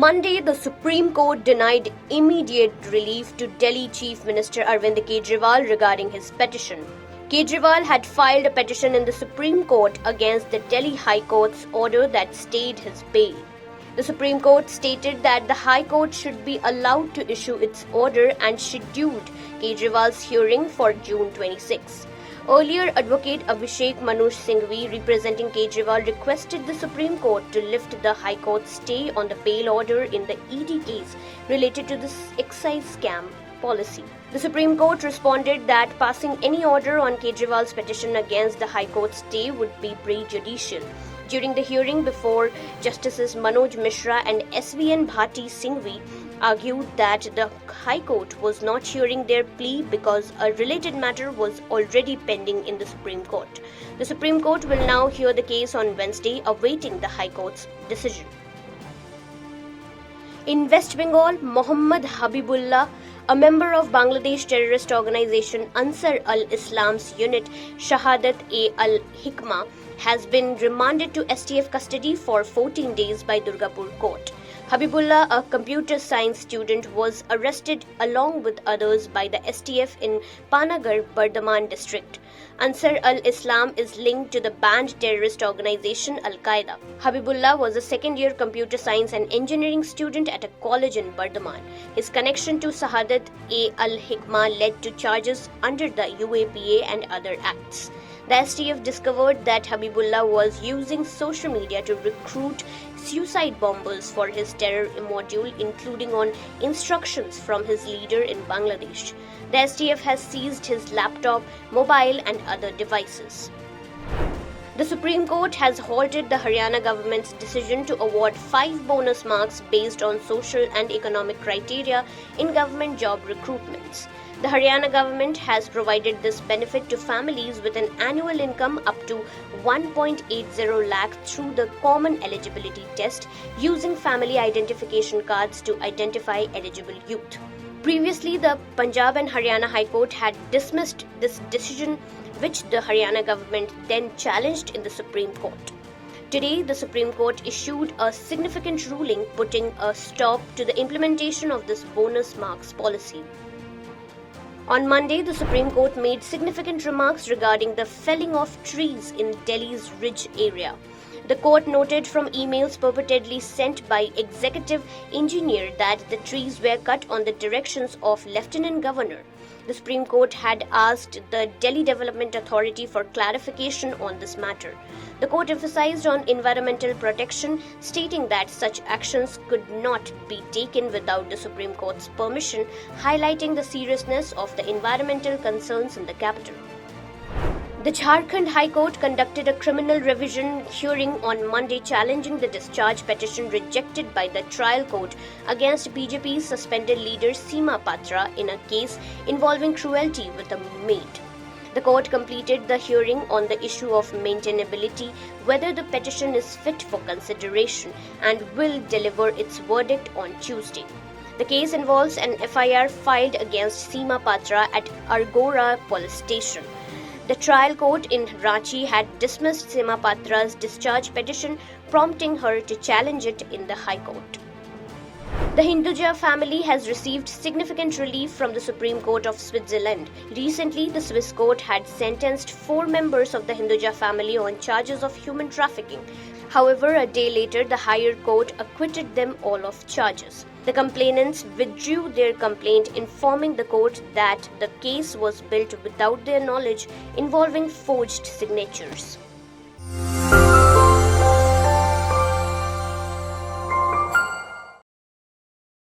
Monday, the Supreme Court denied immediate relief to Delhi Chief Minister Arvind Kejriwal regarding his petition. Kejriwal had filed a petition in the Supreme Court against the Delhi High Court's order that stayed his bail. The Supreme Court stated that the High Court should be allowed to issue its order and scheduled Kejriwal's hearing for June 26. Earlier, Advocate Abhishek Manu Singhvi, representing Kejriwal, requested the Supreme Court to lift the High Court's stay on the bail order in the ED case related to the excise scam policy. The Supreme Court responded that passing any order on Kejriwal's petition against the High Court's stay would be prejudicial. During the hearing before Justices Manoj Mishra and SVN Bhati Singhvi argued that the High Court was not hearing their plea because a related matter was already pending in the Supreme Court. The Supreme Court will now hear the case on Wednesday, awaiting the High Court's decision. In West Bengal, Mohammad Habibullah, a member of Bangladesh terrorist organization Ansar al-Islam's unit Shahadat-e-al-Hikmah, has been remanded to STF custody for 14 days by Durgapur Court. Habibullah, a computer science student, was arrested along with others by the STF in Panagar, Bardhaman district. Ansar al-Islam is linked to the banned terrorist organization Al-Qaeda. Habibullah was a second-year computer science and engineering student at a college in Bardhaman. His connection to Shahadat-e-al-Hikmah led to charges under the UAPA and other acts. The STF discovered that Habibullah was using social media to recruit suicide bombers for his terror module, including on instructions from his leader in Bangladesh. The STF has seized his laptop, mobile, and other devices. The Supreme Court has halted the Haryana government's decision to award 5 bonus marks based on social and economic criteria in government job recruitments. The Haryana government has provided this benefit to families with an annual income up to 1.80 lakh through the common eligibility test, using family identification cards to identify eligible youth. Previously, the Punjab and Haryana High Court had dismissed this decision, which the Haryana government then challenged in the Supreme Court. Today, the Supreme Court issued a significant ruling putting a stop to the implementation of this bonus marks policy. On Monday, the Supreme Court made significant remarks regarding the felling of trees in Delhi's Ridge area. The court noted from emails purportedly sent by executive engineer that the trees were cut on the directions of Lieutenant Governor. The Supreme Court had asked the Delhi Development Authority for clarification on this matter. The court emphasized on environmental protection, stating that such actions could not be taken without the Supreme Court's permission, highlighting the seriousness of the environmental concerns in the capital. The Jharkhand High Court conducted a criminal revision hearing on Monday, challenging the discharge petition rejected by the trial court against BJP's suspended leader Seema Patra in a case involving cruelty with a maid. The court completed the hearing on the issue of maintainability, whether the petition is fit for consideration, and will deliver its verdict on Tuesday. The case involves an FIR filed against Seema Patra at Argora police station. The trial court in Ranchi had dismissed Seema Patra's discharge petition, prompting her to challenge it in the High Court. The Hinduja family has received significant relief from the Supreme Court of Switzerland. Recently, the Swiss court had sentenced 4 members of the Hinduja family on charges of human trafficking. However, a day later, the higher court acquitted them all of charges. The complainants withdrew their complaint, informing the court that the case was built without their knowledge, involving forged signatures.